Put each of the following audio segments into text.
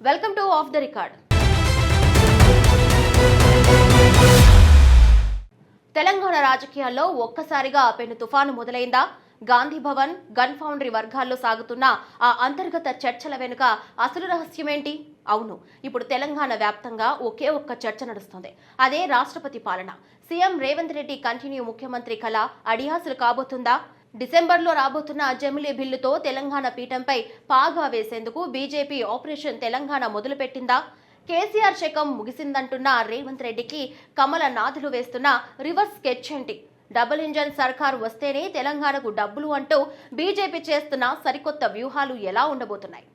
Welcome to of the record. Telangana రాజకీయాల్లో ఒక్కసారిగా పెను తుఫాను మొదలైందా? గాంధీ భవన్, గన్ ఫౌండరీ వర్గాల్లో సాగుతున్న ఆ అంతర్గత చర్చల వెనుక అసలు రహస్యమేంటి? అవును, ఇప్పుడు తెలంగాణ వ్యాప్తంగా ఒకే ఒక్క చర్చ నడుస్తుంది. అదే రాష్ట్రపతి పాలన. సీఎం రేవంత్ రెడ్డి కంటిన్యూ ముఖ్యమంత్రి కళ అడియాసలు కాబోతుందా? డిసెంబర్లో రాబోతున్న జమిలీ బిల్లుతో తెలంగాణ పీఠంపై పాగా వేసేందుకు బీజేపీ ఆపరేషన్ తెలంగాణ మొదలుపెట్టిందా? కేసీఆర్ శకం ముగిసిందంటున్న రేవంత్ రెడ్డికి కమల నాథులు వేస్తున్న రివర్స్ స్కెచ్ ఏంటి? డబుల్ ఇంజన్ సర్కార్ వస్తేనే తెలంగాణకు డబ్బులు అంటూ బీజేపీ చేస్తున్న సరికొత్త వ్యూహాలు ఎలా ఉండబోతున్నాయి?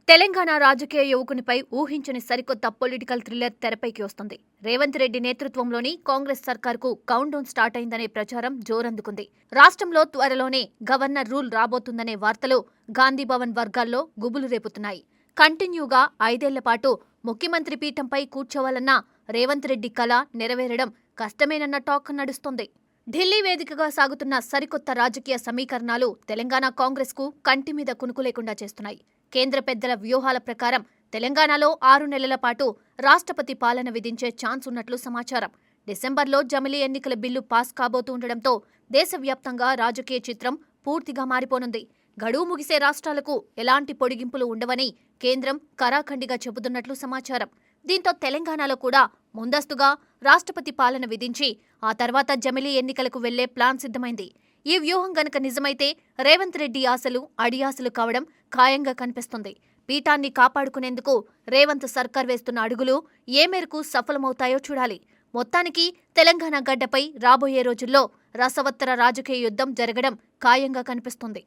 తెలంగాణ రాజకీయ యువకునిపై ఊహించని సరికొత్త పొలిటికల్ థ్రిల్లర్ తెరపైకి వస్తుంది. రేవంత్ రెడ్డి నేతృత్వంలోని కాంగ్రెస్ సర్కార్కు కౌంట్ డౌన్ స్టార్ట్ అయిందనే ప్రచారం జోరందుకుంది. రాష్ట్రంలో త్వరలోనే గవర్నర్ రూల్ రాబోతుందనే వార్తలు గాంధీ భవన్ వర్గాల్లో గుబులు రేపుతున్నాయి. కంటిన్యూగా 5 ఏళ్ల పాటు ముఖ్యమంత్రి పీఠంపై కూర్చోవాలన్న రేవంత్ రెడ్డి కల నెరవేరడం కష్టమేనన్న టాక్ నడుస్తోంది. ఢిల్లీ వేదికగా సాగుతున్న సరికొత్త రాజకీయ సమీకరణాలు తెలంగాణ కాంగ్రెస్కు కంటి మీద కునుకు లేకుండా చేస్తున్నాయి. కేంద్ర పెద్దల వ్యూహాల ప్రకారం తెలంగాణలో 6 నెలల పాటు రాష్ట్రపతి పాలన విధించే ఛాన్స్ ఉన్నట్లు సమాచారం. డిసెంబర్లో జమిలీ ఎన్నికల బిల్లు పాస్ కాబోతుండటంతో దేశవ్యాప్తంగా రాజకీయ చిత్రం పూర్తిగా మారిపోనుంది. గడువు ముగిసే రాష్ట్రాలకు ఎలాంటి పొడిగింపులు ఉండవని కేంద్రం కరాఖండిగా చెబుతున్నట్లు సమాచారం. దీంతో తెలంగాణలో కూడా ముందస్తుగా రాష్ట్రపతి పాలన విధించి ఆ తర్వాత జమిలీ ఎన్నికలకు వెళ్లే ప్లాన్ సిద్ధమైంది. ఈ వ్యూహం గనక నిజమైతే రేవంత్ రెడ్డి ఆశలు అడియాసలు కావడం ఖాయంగా కనిపిస్తుంది. పీఠాన్ని కాపాడుకునేందుకు రేవంత్ సర్కార్ వేస్తున్న అడుగులు ఏ మేరకు సఫలమవుతాయో చూడాలి. మొత్తానికి తెలంగాణ గడ్డపై రాబోయే రోజుల్లో రసవత్తర రాజకీయ యుద్ధం జరగడం ఖాయంగా కనిపిస్తుంది.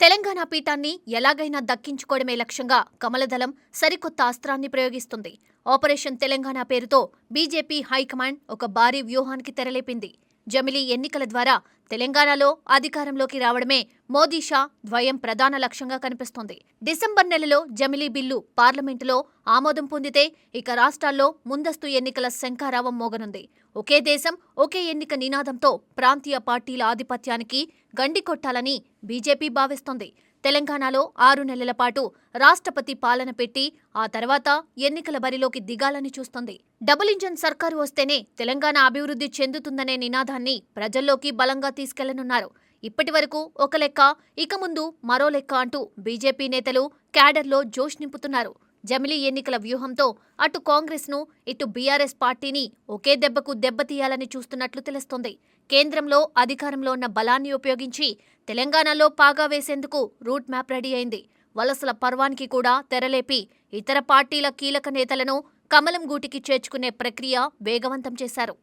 తెలంగాణ పీఠాన్ని ఎలాగైనా దక్కించుకోవడమే లక్ష్యంగా కమలదళం సరికొత్త అస్త్రాన్ని ప్రయోగిస్తుంది. ఆపరేషన్ తెలంగాణ పేరుతో బీజేపీ హైకమాండ్ ఒక భారీ వ్యూహానికి తెరలేపింది. జమిలీ ఎన్నికల ద్వారా తెలంగాణలో అధికారంలోకి రావడమే మోదీ షా ద్వయం ప్రధాన లక్ష్యంగా కనిపిస్తోంది. డిసెంబర్ నెలలో జమిలీ బిల్లు పార్లమెంటులో ఆమోదం పొందితే ఇక రాష్ట్రాల్లో ముందస్తు ఎన్నికల శంఖారావం మోగనుంది. ఒకే దేశం ఒకే ఎన్నిక నినాదంతో ప్రాంతీయ పార్టీల ఆధిపత్యానికి గండి కొట్టాలని బీజేపీ భావిస్తోంది. తెలంగాణలో 6 నెలల పాటు రాష్ట్రపతి పాలన పెట్టి ఆ తర్వాత ఎన్నికల బరిలోకి దిగాలని చూస్తోంది. డబుల్ ఇంజన్ సర్కారు వస్తేనే తెలంగాణ అభివృద్ధి చెందుతుందనే నినాదాన్ని ప్రజల్లోకి బలంగా తీసుకెళ్లనున్నారు. ఇప్పటివరకు ఒక లెక్క, ఇక ముందు మరో లెక్క అంటూ బీజేపీ నేతలు క్యాడర్లో జోష్ నింపుతున్నారు. జమిలీ ఎన్నికల వ్యూహంతో అటు కాంగ్రెస్ను ఇటు బీఆర్ఎస్ పార్టీని ఒకే దెబ్బకు దెబ్బతీయాలని చూస్తున్నట్లు తెలుస్తోంది. కేంద్రంలో అధికారంలో ఉన్న బలాన్ని ఉపయోగించి తెలంగాణలో పాగా వేసేందుకు రూట్ మ్యాప్ రెడీ అయింది. వలసల పర్వానికి కూడా తెరలేపి ఇతర పార్టీల కీలక నేతలను కమలం గూటికి చేర్చుకునే ప్రక్రియ వేగవంతం చేశారు.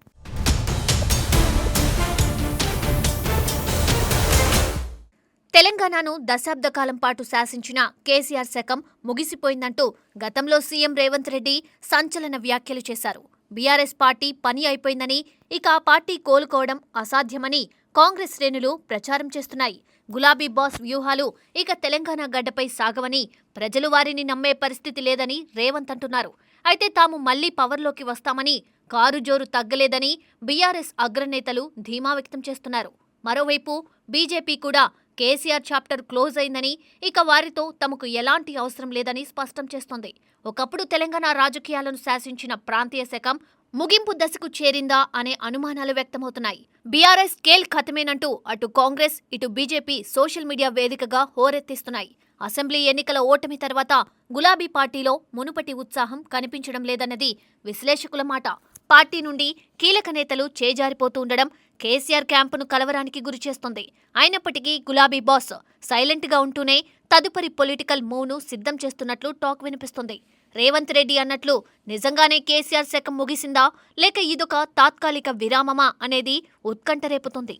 తెలంగాణను దశాబ్ద కాలం పాటు శాసించిన కేసీఆర్ శకం ముగిసిపోయిందంటూ గతంలో సీఎం రేవంత్ రెడ్డి సంచలన వ్యాఖ్యలు చేశారు. బీఆర్ఎస్ పార్టీ పని అయిపోయిందని, ఇక ఆ పార్టీ కోలుకోవడం అసాధ్యమని కాంగ్రెస్ శ్రేణులు ప్రచారం చేస్తున్నాయి. గులాబీ బాస్ వ్యూహాలు ఇక తెలంగాణ గడ్డపై సాగవని, ప్రజలు వారిని నమ్మే పరిస్థితి లేదని రేవంత్ అంటున్నారు. అయితే తాము మళ్లీ పవర్లోకి వస్తామని, కారు జోరు తగ్గలేదని బీఆర్ఎస్ అగ్రనేతలు ధీమా వ్యక్తం చేస్తున్నారు. మరోవైపు బీజేపీ కూడా కేసీఆర్ చాప్టర్ క్లోజ్ అయిందని, ఇక వారితో తమకు ఎలాంటి అవసరం లేదని స్పష్టం చేస్తోంది. ఒకప్పుడు తెలంగాణ రాజకీయాలను శాసించిన ప్రాంతీయ శకం ముగింపు దశకు చేరిందా అనే అనుమానాలు వ్యక్తమవుతున్నాయి. బీఆర్ఎస్ స్కేల్ ఖతమేనంటూ అటు కాంగ్రెస్ ఇటు బీజేపీ సోషల్ మీడియా వేదికగా హోరెత్తిస్తున్నాయి. అసెంబ్లీ ఎన్నికల ఓటమి తర్వాత గులాబీ పార్టీలో మునుపటి ఉత్సాహం కనిపించడం లేదన్నది విశ్లేషకుల మాట. పార్టీ నుండి కీలక నేతలు చేజారిపోతూ ఉండడం కేసీఆర్ క్యాంపును కలవరానికి గురిచేస్తోంది. అయినప్పటికీ గులాబీ బాస్ సైలెంట్గా ఉంటూనే తదుపరి పొలిటికల్ మూవ్ను సిద్ధం చేస్తున్నట్లు టాక్ వినిపిస్తుంది. రేవంత్ రెడ్డి అన్నట్లు నిజంగానే కేసీఆర్ శకం ముగిసిందా లేక ఇదొక తాత్కాలిక విరామమా అనేది ఉత్కంఠ రేపుతుంది.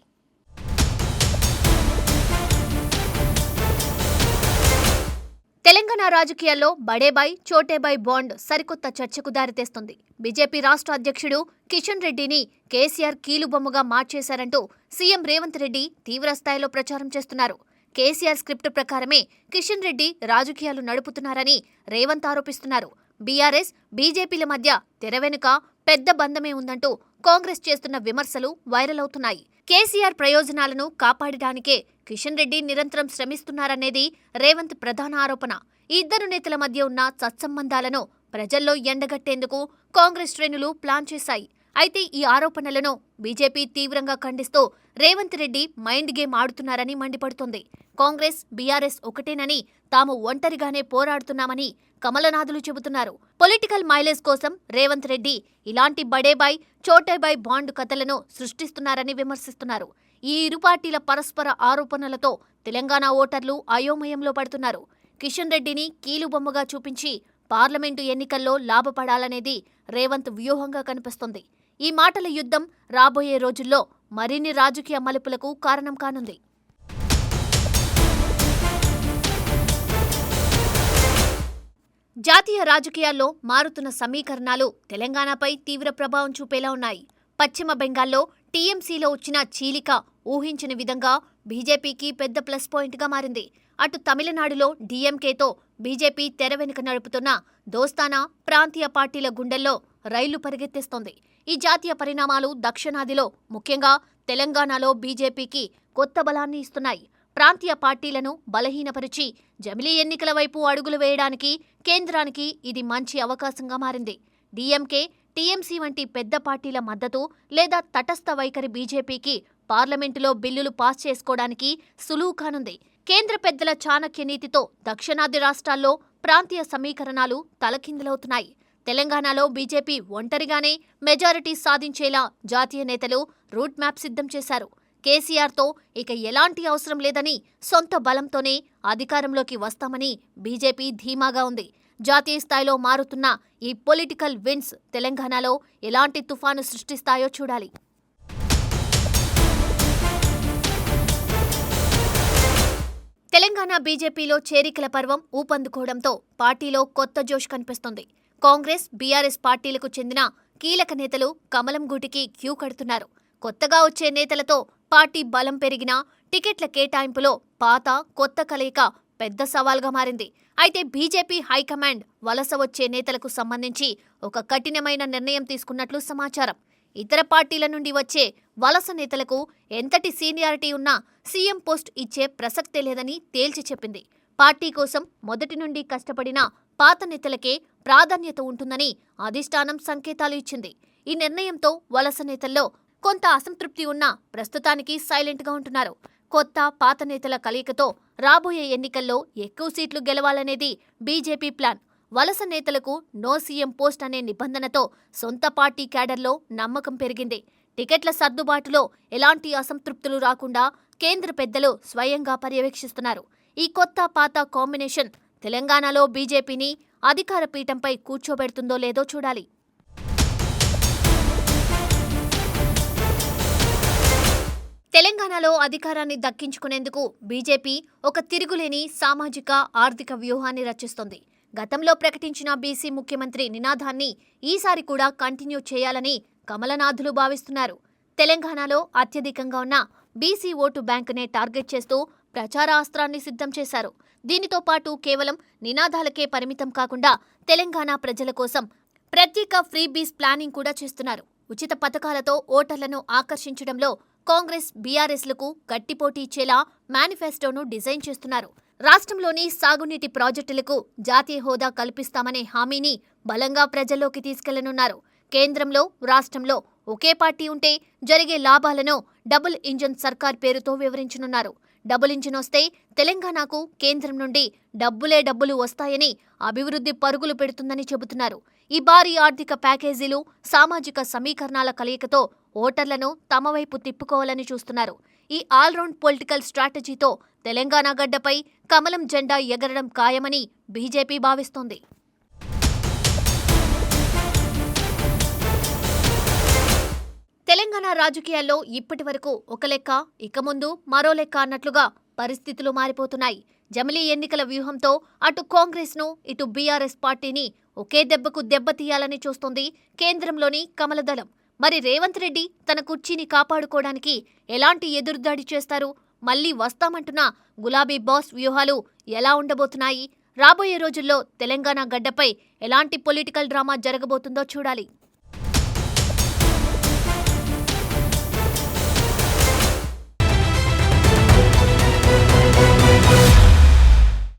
తెలంగాణ రాజకీయాల్లో బడేబాయ్ చోటేబాయ్ బాండ్ సరికొత్త చర్చకు దారితీస్తుంది. బీజేపీ రాష్ట్ర అధ్యక్షుడు కిషన్ రెడ్డిని కేసీఆర్ కీలుబొమ్మగా మార్చేశారంటూ సీఎం రేవంత్ రెడ్డి తీవ్రస్థాయిలో ప్రచారం చేస్తున్నారు. కేసీఆర్ స్క్రిప్ట్ ప్రకారమే కిషన్ రెడ్డి రాజకీయాలు నడుపుతున్నారని రేవంత్ ఆరోపిస్తున్నారు. బీఆర్ఎస్, బీజేపీల మధ్య తెర వెనుక పెద్ద బంధమే ఉందంటూ కాంగ్రెస్ చేస్తున్న విమర్శలు వైరల్ అవుతున్నాయి. కేసీఆర్ ప్రయోజనాలను కాపాడడానికే కిషన్ రెడ్డి నిరంతరం శ్రమిస్తున్నారనేది రేవంత్ ప్రధాన ఆరోపణ. ఈ ఇద్దరు నేతల మధ్య ఉన్న సత్సంబంధాలను ప్రజల్లో ఎండగట్టేందుకు కాంగ్రెస్ శ్రేణులు ప్లాన్ చేశాయి. అయితే ఈ ఆరోపణలను బీజేపీ తీవ్రంగా ఖండిస్తూ రేవంత్ రెడ్డి మైండ్ గేమ్ ఆడుతున్నారని మండిపడుతోంది. కాంగ్రెస్, బీఆర్ఎస్ ఒకటేనని, తాము ఒంటరిగానే పోరాడుతున్నామని కమలనాథులు చెబుతున్నారు. పొలిటికల్ మైలేజ్ కోసం రేవంత్ రెడ్డి ఇలాంటి బడేబాయ్, చోటేబాయ్ బాండ్ కథలను సృష్టిస్తున్నారని విమర్శిస్తున్నారు. ఈ ఇరు పార్టీల పరస్పర ఆరోపణలతో తెలంగాణ ఓటర్లు అయోమయంలో పడుతున్నారు. కిషన్ రెడ్డిని కీలుబొమ్మగా చూపించి పార్లమెంటు ఎన్నికల్లో లాభపడాలనేది రేవంత్ వ్యూహంగా కనిపిస్తోంది. ఈ మాటల యుద్ధం రాబోయే రోజుల్లో మరిన్ని రాజకీయ మలుపులకు కారణం కానుంది. జాతీయ రాజకీయాల్లో మారుతున్న సమీకరణాలు తెలంగాణపై తీవ్ర ప్రభావం చూపేలా ఉన్నాయి. పశ్చిమ బెంగాల్లో టీఎంసీలో వచ్చిన చీలిక ఊహించిన విధంగా బీజేపీకి పెద్ద ప్లస్ పాయింట్గా మారింది. అటు తమిళనాడులో డీఎంకేతో బీజేపీ తెర వెనుక నడుపుతున్న దోస్తానా ప్రాంతీయ పార్టీల గుండెల్లో రైళ్లు పరిగెత్తిస్తోంది. ఈ జాతీయ పరిణామాలు దక్షిణాదిలో, ముఖ్యంగా తెలంగాణలో బీజేపీకి కొత్త బలాన్ని ఇస్తున్నాయి. ప్రాంతీయ పార్టీలను బలహీనపరిచి జమిలీ ఎన్నికల వైపు అడుగులు వేయడానికి కేంద్రానికి ఇది మంచి అవకాశంగా మారింది. డీఎంకే, టీఎంసీ వంటి పెద్ద పార్టీల మద్దతు లేదా తటస్థ వైఖరి బీజేపీకి పార్లమెంటులో బిల్లులు పాస్ చేసుకోవడానికి సులువు కానుంది. కేంద్ర పెద్దల చాణక్య నీతితో దక్షిణాది రాష్ట్రాల్లో ప్రాంతీయ సమీకరణాలు తలకిందులవుతున్నాయి. తెలంగాణలో బీజేపీ ఒంటరిగానే మెజారిటీ సాధించేలా జాతీయ నేతలు రూట్ మ్యాప్ సిద్ధం చేశారు. కేసీఆర్తో ఇక ఎలాంటి అవసరం లేదని, సొంత బలంతోనే అధికారంలోకి వస్తామని బీజేపీ ధీమాగా ఉంది. జాతీయ స్థాయిలో మారుతున్న ఈ పొలిటికల్ విండ్స్ తెలంగాణలో ఎలాంటి తుఫాను సృష్టిస్తాయో చూడాలి. తెలంగాణ బీజేపీలో చేరికల పర్వం ఊపందుకోవడంతో పార్టీలో కొత్త జోష్ కనిపిస్తోంది. కాంగ్రెస్, బీఆర్ఎస్ పార్టీలకు చెందిన కీలక నేతలు కమలం గూటికి క్యూ కడుతున్నారు. కొత్తగా వచ్చే నేతలతో పార్టీ బలం పెరిగినా టికెట్ల కేటాయింపులో పాత, కొత్త కలయిక పెద్ద సవాల్గా మారింది. అయితే బీజేపీ హైకమాండ్ వలస వచ్చే నేతలకు సంబంధించి ఒక కఠినమైన నిర్ణయం తీసుకున్నట్లు సమాచారం. ఇతర పార్టీల నుండి వచ్చే వలస నేతలకు ఎంతటి సీనియారిటీ ఉన్నా సీఎం పోస్ట్ ఇచ్చే ప్రసక్తే లేదని తేల్చి చెప్పింది. పార్టీ కోసం మొదటి నుండి కష్టపడిన పాత నేతలకే ప్రాధాన్యత ఉంటుందని అధిష్టానం సంకేతాలు ఇచ్చింది. ఈ నిర్ణయంతో వలస నేతల్లో కొంత అసంతృప్తి ఉన్నా ప్రస్తుతానికి సైలెంట్గా ఉంటున్నారు. కొత్త, పాత నేతల కలయికతో రాబోయే ఎన్నికల్లో ఎక్కువ సీట్లు గెలవాలనేది బీజేపీ ప్లాన్. వలస నేతలకు నో సీఎం పోస్ట్ అనే నిబంధనతో సొంత పార్టీ క్యాడర్లో నమ్మకం పెరిగింది. టికెట్ల సర్దుబాటులో ఎలాంటి అసంతృప్తులు రాకుండా కేంద్ర పెద్దలు స్వయంగా పర్యవేక్షిస్తున్నారు. ఈ కొత్త, పాత కాంబినేషన్ తెలంగాణలో బీజేపీని అధికార పీఠంపై కూర్చోబెడుతుందో లేదో చూడాలి. తెలంగాణలో అధికారాన్ని దక్కించుకునేందుకు బీజేపీ ఒక తిరుగులేని సామాజిక, ఆర్థిక వ్యూహాన్ని రచిస్తోంది. గతంలో ప్రకటించిన బీసీ ముఖ్యమంత్రి నినాదాన్ని ఈసారి కూడా కంటిన్యూ చేయాలని కమలనాథులు భావిస్తున్నారు. తెలంగాణలో అత్యధికంగా ఉన్న బీసీ ఓటు బ్యాంకునే టార్గెట్ చేస్తూ ప్రచారాస్త్రాన్ని సిద్ధం చేశారు. దీనితో పాటు కేవలం నినాదాలకే పరిమితం కాకుండా తెలంగాణ ప్రజల కోసం ప్రత్యేక ఫ్రీబీస్ ప్లానింగ్ కూడా చేస్తున్నారు. ఉచిత పథకాలతో ఓటర్లను ఆకర్షించడంలో కాంగ్రెస్, బీఆర్ఎస్లకు గట్టి పోటీ ఇచ్చేలా మేనిఫెస్టోను డిజైన్ చేస్తున్నారు. రాష్ట్రంలోని సాగునీటి ప్రాజెక్టులకు జాతీయ హోదా కల్పిస్తామనే హామీని బలంగా ప్రజల్లోకి తీసుకెళ్లనున్నారు. కేంద్రంలో, రాష్ట్రంలో ఒకే పార్టీ ఉంటే జరిగే లాభాలను డబుల్ ఇంజన్ సర్కార్ పేరుతో వివరించనున్నారు. డబుల్ ఇంజిన్ వస్తే తెలంగాణకు కేంద్రం నుండి డబ్బులు వస్తాయని, అభివృద్ధి పరుగులు పెడుతుందని చెబుతున్నారు. ఈ భారీ ఆర్థిక ప్యాకేజీలు, సామాజిక సమీకరణాల కలయికతో ఓటర్లను తమ వైపు తిప్పుకోవాలని చూస్తున్నారు. ఈ ఆల్రౌండ్ పొలిటికల్ స్ట్రాటజీతో తెలంగాణ గడ్డపై కమలం జెండా ఎగరడం ఖాయమని బీజేపీ భావిస్తోంది. తెలంగాణ రాజకీయాల్లో ఇప్పటి వరకు ఒక లెక్క, ఇక ముందు మరో లెక్క అన్నట్లుగా పరిస్థితులు మారిపోతున్నాయి. జమిలీ ఎన్నికల వ్యూహంతో అటు కాంగ్రెస్ను, ఇటు బీఆర్ఎస్ పార్టీని ఒకే దెబ్బకు దెబ్బతీయాలని చూస్తోంది కేంద్రంలోని కమలదళం. మరి రేవంత్ రెడ్డి తన కుర్చీని కాపాడుకోవడానికి ఎలాంటి ఎదురుదాడి చేస్తారు? మళ్లీ వస్తామంటున్న గులాబీ బాస్ వ్యూహాలు ఎలా ఉండబోతున్నాయి? రాబోయే రోజుల్లో తెలంగాణ గడ్డపై ఎలాంటి పొలిటికల్ డ్రామా జరగబోతుందో చూడాలి.